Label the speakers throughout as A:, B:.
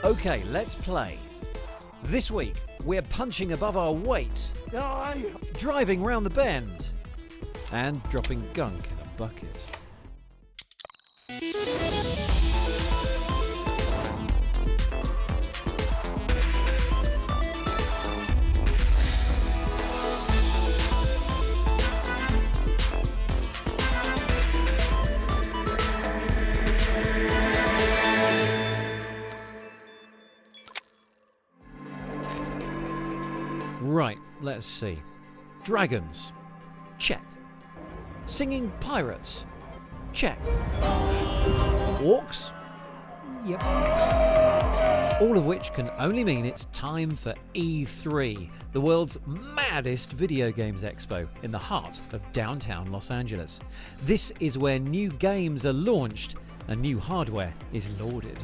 A: Okay, let's play. This week, we're punching above our weight, driving round the bend, and dropping gunk in a bucket. Right, let's see. Dragons. Check. Singing pirates. Check. Orcs. Yep. All of which can only mean it's time for E3, the world's maddest video games expo in the heart of downtown Los Angeles. This is where new games are launched and new hardware is lauded.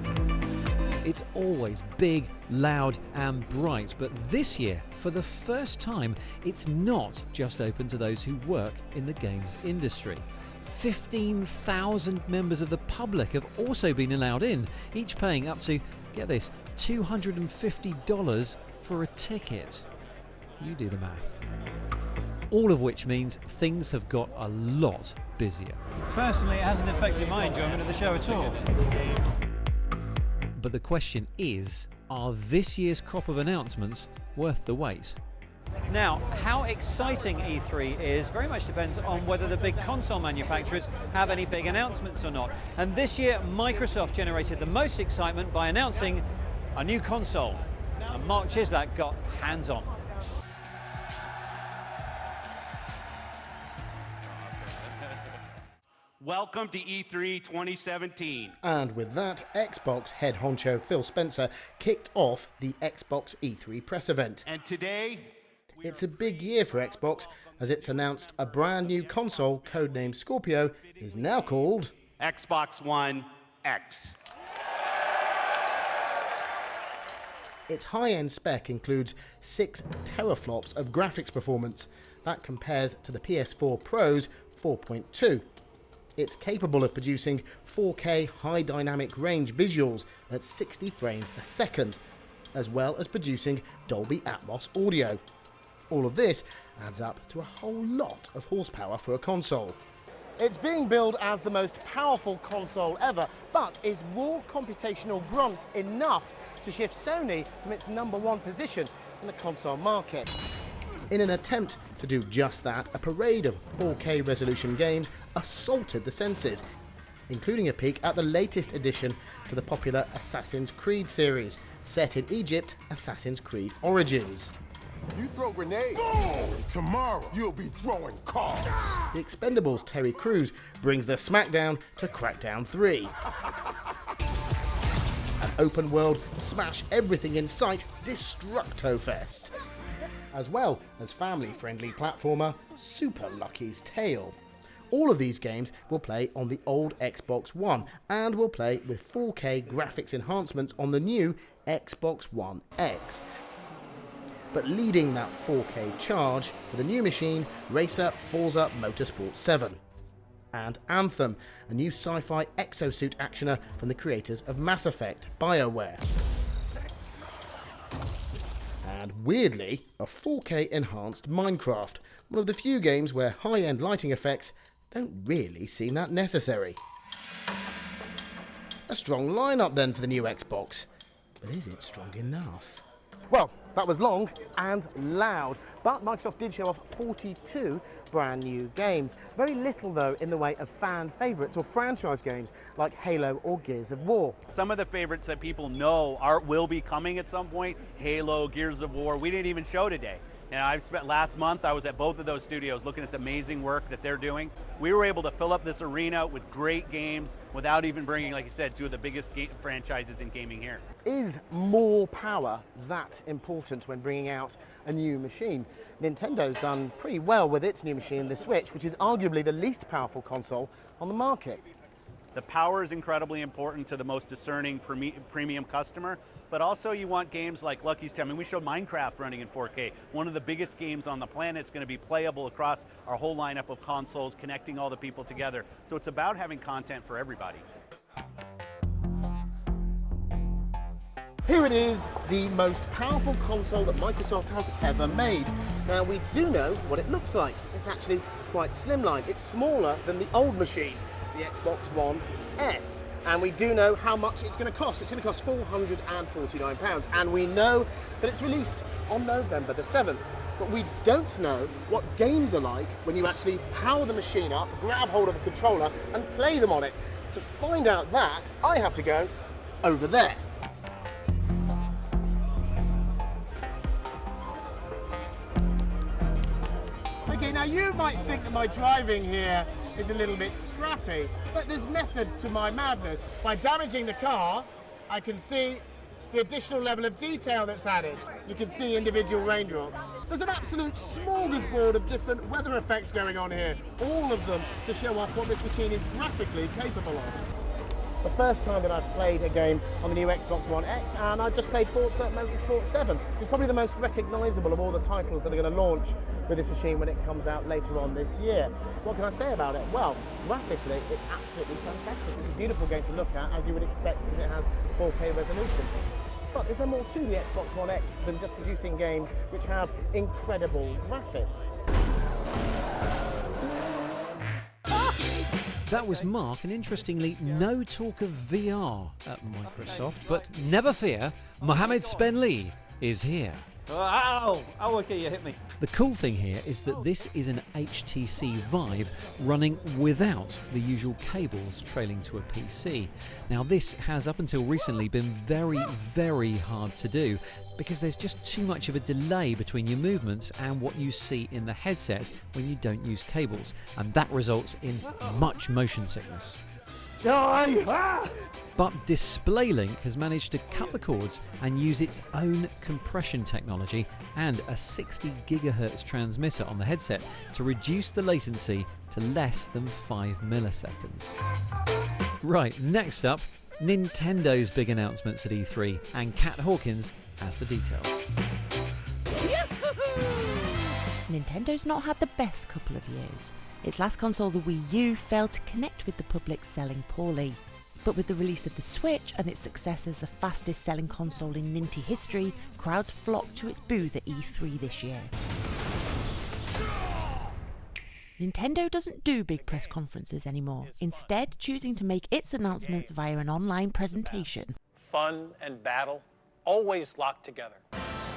A: It's always big, loud and bright, but this year, for the first time, it's not just open to those who work in the games industry. 15,000 members of the public have also been allowed in, each paying up to, get this, $250 for a ticket. You do the math. All of which means things have got a lot busier.
B: Personally, it hasn't affected my enjoyment of the show at all.
A: But the question is, are this year's crop of announcements worth the wait?
B: Now, how exciting E3 is very much depends on whether the big console manufacturers have any big announcements or not. And this year, Microsoft generated the most excitement by announcing a new console. And Mark Chislak got hands-on.
C: Welcome to E3 2017.
D: And with that, Xbox head honcho Phil Spencer kicked off the Xbox E3 press event.
C: And today,
D: it's a big year for Xbox as it's announced a brand new console, codenamed Scorpio, is now called
C: Xbox One X.
D: Its high-end spec includes 6 teraflops of graphics performance. That compares to the PS4 Pro's 4.2. It's capable of producing 4K high dynamic range visuals at 60 frames a second, as well as producing Dolby Atmos audio. All of this adds up to a whole lot of horsepower for a console. It's being billed as the most powerful console ever, but is raw computational grunt enough to shift Sony from its #1 position in the console market? In an attempt to do just that, a parade of 4K resolution games assaulted the senses, including a peek at the latest addition to the popular Assassin's Creed series, set in Egypt, Assassin's Creed Origins.
E: You throw grenades. Boom! Tomorrow, you'll be throwing cars.
D: The Expendables' Terry Crews brings the smackdown to Crackdown 3. An open-world, smash-everything-in-sight Destructo-Fest. As well as family-friendly platformer Super Lucky's Tale. All of these games will play on the old Xbox One and will play with 4K graphics enhancements on the new Xbox One X. But leading that 4K charge for the new machine, racer Forza Motorsport 7. And Anthem, a new sci-fi exosuit actioner from the creators of Mass Effect, BioWare. And weirdly, a 4K enhanced Minecraft, one of the few games where high-end lighting effects don't really seem that necessary. A strong lineup then for the new Xbox, but is it strong enough? Well, that was long and loud, but Microsoft did show off 42 brand new games. Very little, though, in the way of fan favourites or franchise games like Halo or Gears of War.
C: Some of the favorites that people know will be coming at some point, Halo, Gears of War, we didn't even show today. And I've spent last month, I was at both of those studios looking at the amazing work that they're doing. We were able to fill up this arena with great games without even bringing, like you said, 2 of the biggest franchises in gaming here.
D: Is more power that important when bringing out a new machine? Nintendo's done pretty well with its new machine, the Switch, which is arguably the least powerful console on the market.
C: The power is incredibly important to the most discerning premium customer, but also you want games like Lucky's Tale. I mean, we showed Minecraft running in 4K. One of the biggest games on the planet. It's going to be playable across our whole lineup of consoles, connecting all the people together. So it's about having content for everybody.
D: Here it is, the most powerful console that Microsoft has ever made. Now, we do know what it looks like. It's actually quite slimline. It's smaller than the old machine, the Xbox One S. And we do know how much it's going to cost. It's going to cost £449. And we know that it's released on November the 7th. But we don't know what games are like when you actually power the machine up, grab hold of a controller and play them on it. To find out that, I have to go over there. Okay, now you might think that my driving here is a little bit scrappy, but there's method to my madness. By damaging the car, I can see the additional level of detail that's added. You can see individual raindrops. There's an absolute smorgasbord of different weather effects going on here, all of them to show off what this machine is graphically capable of. The first time that I've played a game on the new Xbox One X, and I've just played Forza Motorsport 7. It's probably the most recognisable of all the titles that are going to launch with this machine when it comes out later on this year. What can I say about it? Well, graphically, it's absolutely fantastic. It's a beautiful game to look at, as you would expect, because it has 4K resolution. But is there more to the Xbox One X than just producing games which have incredible graphics?
A: That was Mark, and interestingly, no talk of VR at Microsoft, but never fear, Mohammed Spenley is here.
B: Ow! Oh, okay, you hit me.
A: The cool thing here is that this is an HTC Vive running without the usual cables trailing to a PC. Now, this has up until recently been very, very hard to do because there's just too much of a delay between your movements and what you see in the headset when you don't use cables, and that results in much motion sickness. But DisplayLink has managed to cut the cords and use its own compression technology and a 60 GHz transmitter on the headset to reduce the latency to less than 5 milliseconds. Right, next up, Nintendo's big announcements at E3, and Kat Hawkins has the details.
F: Nintendo's not had the best couple of years. Its last console, the Wii U, failed to connect with the public, selling poorly. But with the release of the Switch and its success as the fastest selling console in Ninty history, crowds flocked to its booth at E3 this year. Nintendo doesn't do big press conferences anymore, instead choosing to make its announcements via an online presentation.
G: Fun and battle, always locked together.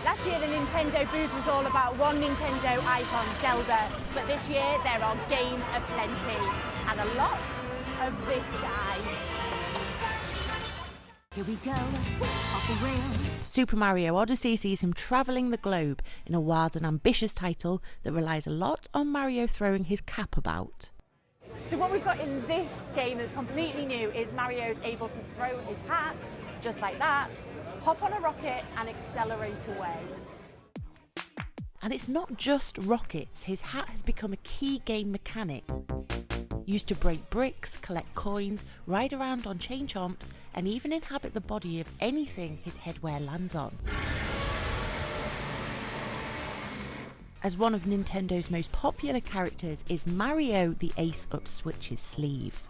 H: Last year the Nintendo booth was all about one Nintendo icon, Zelda, but this year there are games aplenty, and a lot of this guy.
F: Here we go, off the rails. Super Mario Odyssey sees him travelling the globe in a wild and ambitious title that relies a lot on Mario throwing his cap about.
H: So what we've got in this game that's completely new is Mario's able to throw his hat, just like that, hop on a rocket and accelerate away.
F: And it's not just rockets, his hat has become a key game mechanic. Used to break bricks, collect coins, ride around on chain chomps, and even inhabit the body of anything his headwear lands on. As one of Nintendo's most popular characters is Mario, the ace up Switch's sleeve.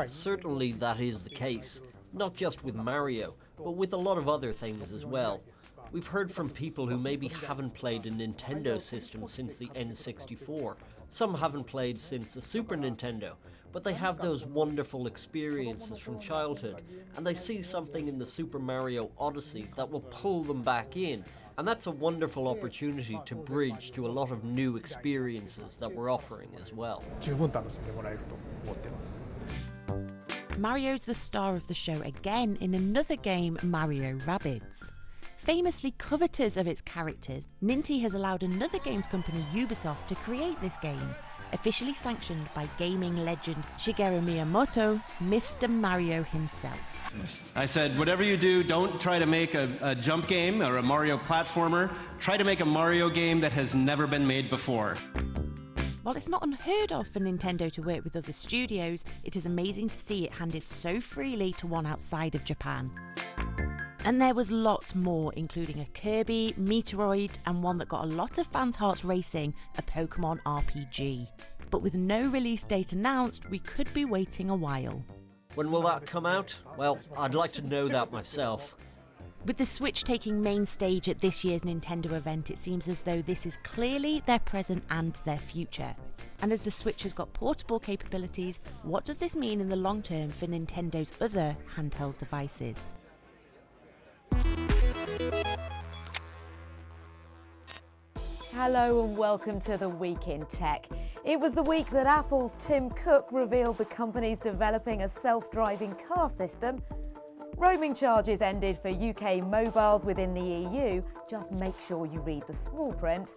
I: Certainly that is the case, not just with Mario, but with a lot of other things as well. We've heard from people who maybe haven't played a Nintendo system since the N64. Some haven't played since the Super Nintendo, but they have those wonderful experiences from childhood, and they see something in the Super Mario Odyssey that will pull them back in, and that's a wonderful opportunity to bridge to a lot of new experiences that we're offering as well.
F: Mario's the star of the show again in another game, Mario Rabbids. Famously covetous of its characters, Ninty has allowed another games company, Ubisoft, to create this game, officially sanctioned by gaming legend Shigeru Miyamoto, Mr. Mario himself.
J: I said, whatever you do, don't try to make a jump game or a Mario platformer. Try to make a Mario game that has never been made before.
F: While it's not unheard of for Nintendo to work with other studios, it is amazing to see it handed so freely to one outside of Japan. And there was lots more, including a Kirby, Metroid, and one that got a lot of fans' hearts racing, a Pokemon RPG. But with no release date announced, we could be waiting a while.
I: When will that come out? Well, I'd like to know that myself.
F: With the Switch taking main stage at this year's Nintendo event, it seems as though this is clearly their present and their future. And as the Switch has got portable capabilities, what does this mean in the long term for Nintendo's other handheld devices?
K: Hello and welcome to the Week in Tech. It was the week that Apple's Tim Cook revealed the company's developing a self-driving car system. Roaming charges ended for UK mobiles within the EU. Just make sure you read the small print.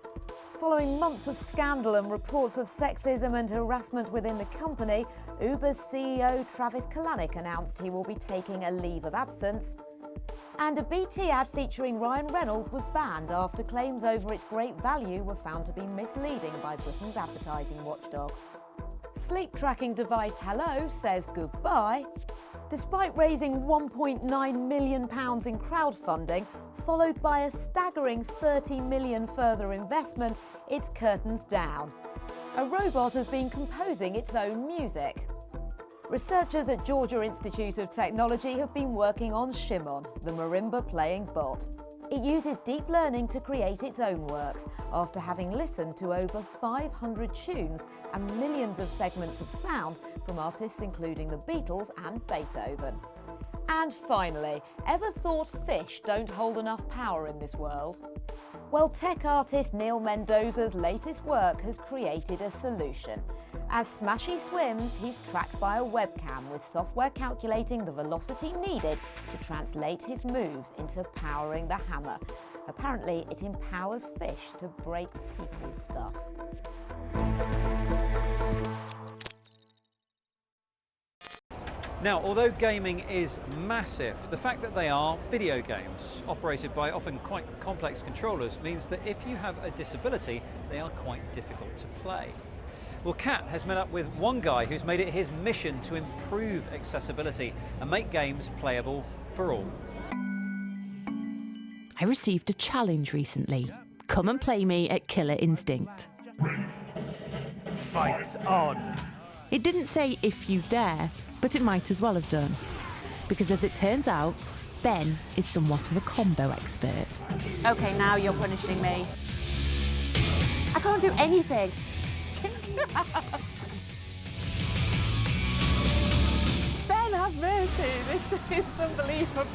K: Following months of scandal and reports of sexism and harassment within the company, Uber's CEO Travis Kalanick announced he will be taking a leave of absence. And a BT ad featuring Ryan Reynolds was banned after claims over its great value were found to be misleading by Britain's advertising watchdog. Sleep tracking device Hello says goodbye. Despite raising £1.9 million in crowdfunding, followed by a staggering $30 million further investment, it's curtains down. A robot has been composing its own music. Researchers at Georgia Institute of Technology have been working on Shimon, the marimba-playing bot. It uses deep learning to create its own works, after having listened to over 500 tunes and millions of segments of sound from artists including the Beatles and Beethoven. And finally, ever thought fish don't hold enough power in this world? Well, tech artist Neil Mendoza's latest work has created a solution. As Smashy swims, he's tracked by a webcam with software calculating the velocity needed to translate his moves into powering the hammer. Apparently, it empowers fish to break people's stuff.
B: Now, although gaming is massive, the fact that they are video games operated by often quite complex controllers means that if you have a disability, they are quite difficult to play. Well, Kat has met up with one guy who's made it his mission to improve accessibility and make games playable for all.
F: I received a challenge recently. Come and play me at Killer Instinct.
L: Fight on!
F: It didn't say if you dare, but it might as well have done. Because as it turns out, Ben is somewhat of a combo expert.
H: Okay, now you're punishing me. I can't do anything. Ben, have mercy. This is unbelievable.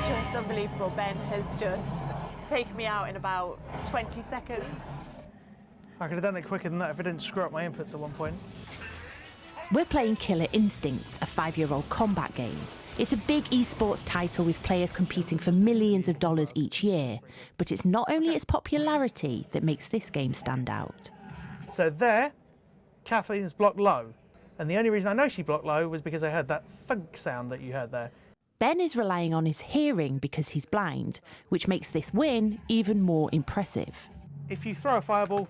H: Just unbelievable. Ben has just taken me out in about 20 seconds.
L: I could have done it quicker than that if I didn't screw up my inputs at one point.
F: We're playing Killer Instinct, a 5-year-old combat game. It's a big esports title with players competing for millions of dollars each year. But it's not only its popularity that makes this game stand out.
L: So there, Kathleen's blocked low. And the only reason I know she blocked low was because I heard that thunk sound that you heard there.
F: Ben is relying on his hearing because he's blind, which makes this win even more impressive.
L: If you throw a fireball,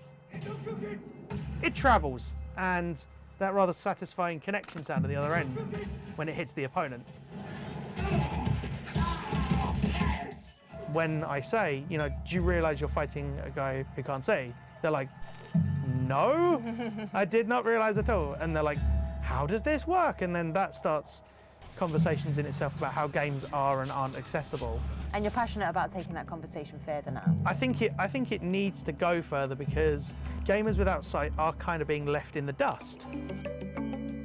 L: it travels, and that rather satisfying connection sound at the other end when it hits the opponent. When I say, you know, do you realise you're fighting a guy who can't see? They're like, no, I did not realise at all. And they're like, how does this work? And then that starts conversations in itself about how games are and aren't accessible.
H: And you're passionate about taking that conversation further now?
L: I think it needs to go further because gamers without sight are kind of being left in the dust.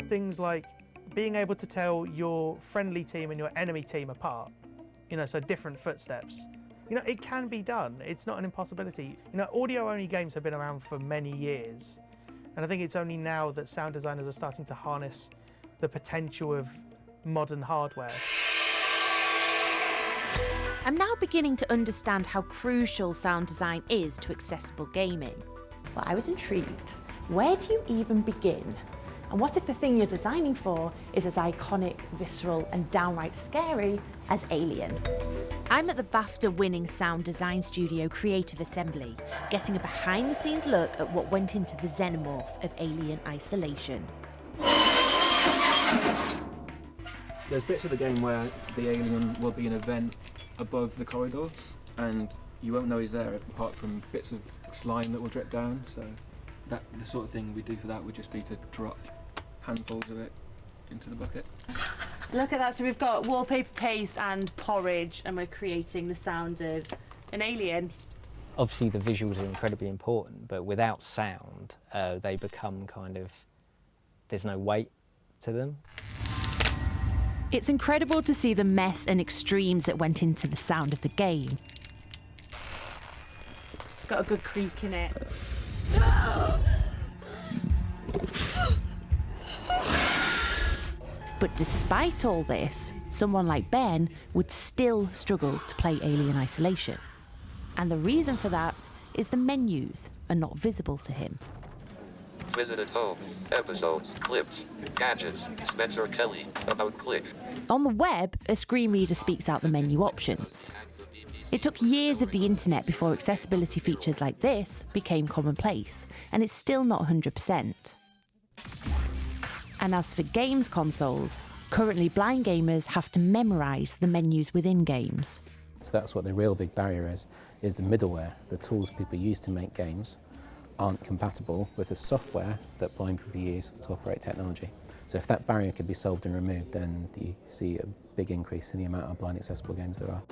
L: Things like being able to tell your friendly team and your enemy team apart, you know, so different footsteps. You know, it can be done. It's not an impossibility. You know, audio-only games have been around for many years, and I think it's only now that sound designers are starting to harness the potential of modern hardware.
F: I'm now beginning to understand how crucial sound design is to accessible gaming. Well, I was intrigued. Where do you even begin? And what if the thing you're designing for is as iconic, visceral, and downright scary as Alien? I'm at the BAFTA-winning sound design studio Creative Assembly, getting a behind-the-scenes look at what went into the xenomorph of Alien Isolation.
M: There's bits of the game where the alien will be in a vent above the corridor, and you won't know he's there apart from bits of slime that will drip down. So the sort of thing we do for that would just be to drop handfuls of it into the bucket.
F: Look at that, so we've got wallpaper paste and porridge, and we're creating the sound of an alien.
N: Obviously the visuals are incredibly important, but without sound, they become kind of, there's no weight to them.
F: It's incredible to see the mess and extremes that went into the sound of the game. It's got a good creak in it. But despite all this, someone like Ben would still struggle to play Alien Isolation. And the reason for that is the menus are not visible to him.
O: Visit at home, episodes, clips, gadgets, Spencer Kelly, about click.
F: On the web, a screen reader speaks out the menu options. It took years of the internet before accessibility features like this became commonplace, and it's still not 100%. And as for games consoles, currently blind gamers have to memorise the menus within games.
P: So that's what the real big barrier is the middleware. The tools people use to make games aren't compatible with the software that blind people use to operate technology. So if that barrier could be solved and removed, then you see a big increase in the amount of blind accessible games there are.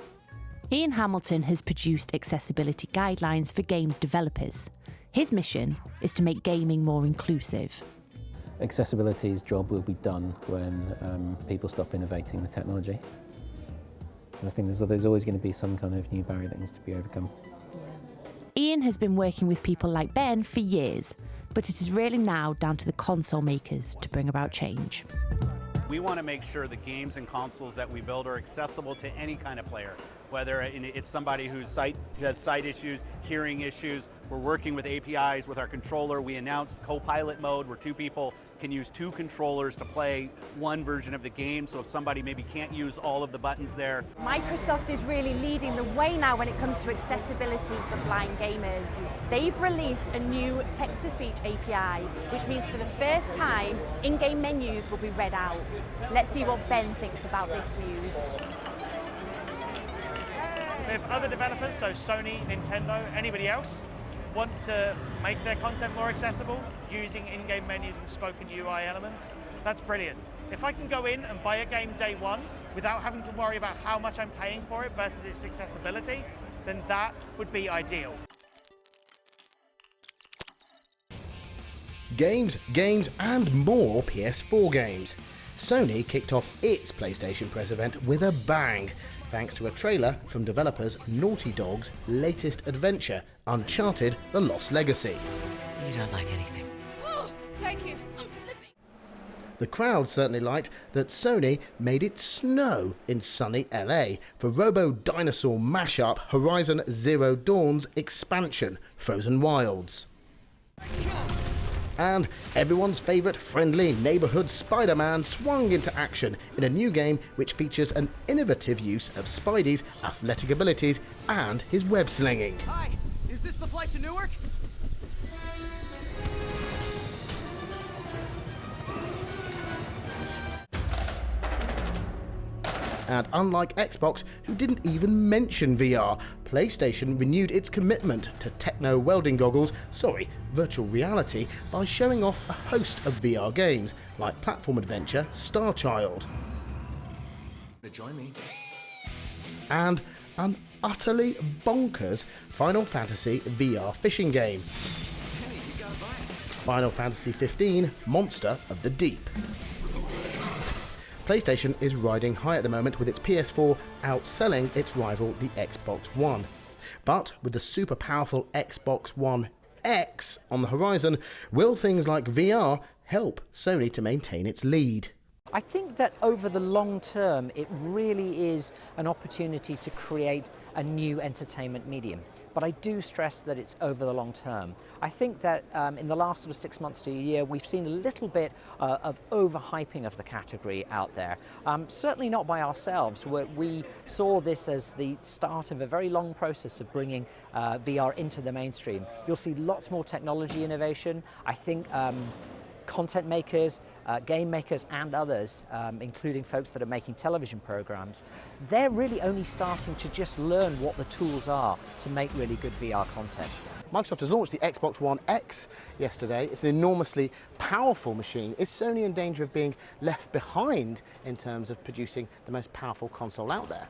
F: Ian Hamilton has produced accessibility guidelines for games developers. His mission is to make gaming more inclusive.
P: Accessibility's job will be done when people stop innovating with technology. And I think there's always going to be some kind of new barrier that needs to be overcome.
F: Ian has been working with people like Ben for years, but it is really now down to the console makers to bring about change.
C: We want to make sure the games and consoles that we build are accessible to any kind of player, whether it's somebody who has sight issues, hearing issues. We're working with APIs with our controller. We announced co-pilot mode where two people can use two controllers to play one version of the game, so if somebody maybe can't use all of the buttons there.
H: Microsoft is really leading the way now when it comes to accessibility for blind gamers. They've released a new text-to-speech API, which means for the first time, in-game menus will be read out. Let's see what Ben thinks about this news.
L: If other developers, so Sony, Nintendo, anybody else, want to make their content more accessible using in-game menus and spoken UI elements, that's brilliant. If I can go in and buy a game day one without having to worry about how much I'm paying for it versus its accessibility, then that would be ideal.
D: Games, and more PS4 games. Sony kicked off its PlayStation Press event with a bang, thanks to a trailer from developers Naughty Dog's latest adventure, Uncharted: The Lost Legacy.
Q: You don't like anything.
H: Oh, thank you. I'm slipping.
D: The crowd certainly liked that Sony made it snow in sunny LA for Robo-Dinosaur mashup Horizon Zero Dawn's expansion, Frozen Wilds. And everyone's favourite friendly neighbourhood Spider-Man swung into action in a new game which features an innovative use of Spidey's athletic abilities and his web slinging.
Q: Hi, is this the flight to Newark?
D: And unlike Xbox, who didn't even mention VR, PlayStation renewed its commitment to techno welding goggles, virtual reality, by showing off a host of VR games, like platform adventure Star Child.
E: Join me.
D: And an utterly bonkers Final Fantasy VR fishing game. Final Fantasy 15 Monster of the Deep. PlayStation is riding high at the moment with its PS4 outselling its rival, the Xbox One. But with the super powerful Xbox One X on the horizon, will things like VR help Sony to maintain its lead?
R: I think that over the long term, it really is an opportunity to create a new entertainment medium. But I do stress that it's over the long term. I think that in the last sort of 6 months to a year, we've seen a little bit of overhyping of the category out there. Certainly not by ourselves. We saw this as the start of a very long process of bringing VR into the mainstream. You'll see lots more technology innovation. I think content makers, game makers and others, including folks that are making television programs, they're really only starting to just learn what the tools are to make really good VR content.
D: Microsoft has launched the Xbox One X yesterday. It's an enormously powerful machine. Is Sony in danger of being left behind in terms of producing the most powerful console out there?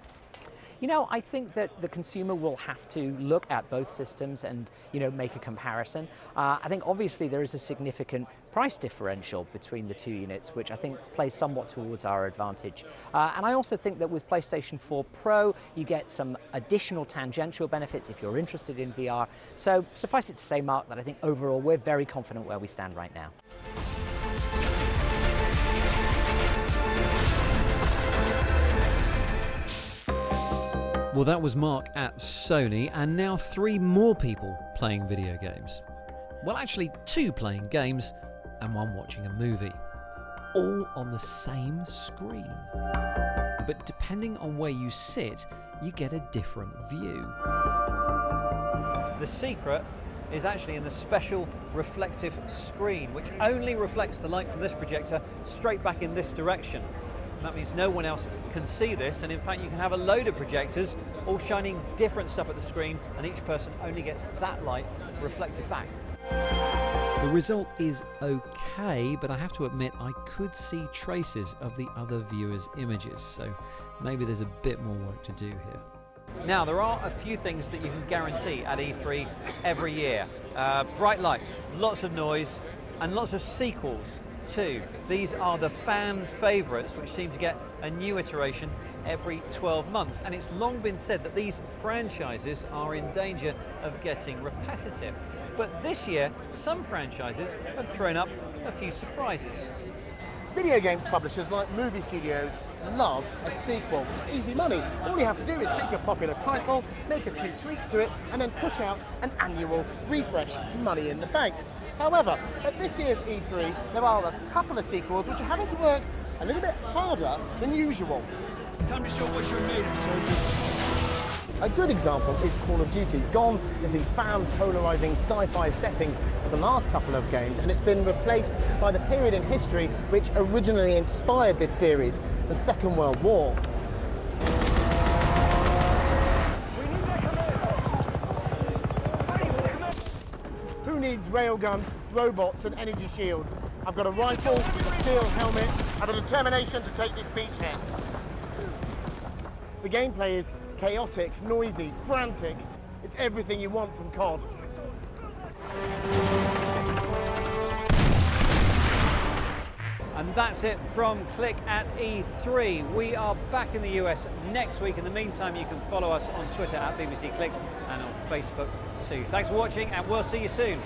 R: You know, I think that the consumer will have to look at both systems and, make a comparison. I think obviously there is a significant price differential between the two units, which I think plays somewhat towards our advantage. And I also think that with PlayStation 4 Pro, you get some additional tangential benefits if you're interested in VR. So suffice it to say, Mark, that I think overall we're very confident where we stand right now.
A: Well, that was Mark at Sony, and now 3 more people playing video games. Well, actually 2 playing games and 1 watching a movie. All on the same screen. But depending on where you sit, you get a different view.
B: The secret is actually in the special reflective screen, which only reflects the light from this projector straight back in this direction. That means no one else can see this, and in fact you can have a load of projectors all shining different stuff at the screen, and each person only gets that light reflected back.
A: The result is okay, but I have to admit I could see traces of the other viewers' images, so maybe there's a bit more work to do here.
B: Now, there are a few things that you can guarantee at E3 every year. Bright lights, lots of noise, and lots of sequels too. These are the fan favourites, which seem to get a new iteration every 12 months. And it's long been said that these franchises are in danger of getting repetitive. But this year, some franchises have thrown up a few surprises.
D: Video games publishers like movie studios love a sequel. It's easy money. All you have to do is take a popular title, make a few tweaks to it, and then push out an annual refresh. Money in the bank. However, at this year's E3, there are a couple of sequels which are having to work a little bit harder than usual.
Q: Time to show what you're made of, soldier.
D: A good example is Call of Duty. Gone is the fan-polarising sci-fi settings of the last couple of games, and it's been replaced by the period in history which originally inspired this series, the Second World War. Who needs railguns, robots and energy shields? I've got a rifle, a steel helmet and the determination to take this beachhead. The gameplay is chaotic, noisy, frantic. It's everything you want from COD.
B: And that's it from Click at E3. We are back in the US next week. In the meantime, you can follow us on Twitter at BBC Click and on Facebook too. Thanks for watching, and we'll see you soon.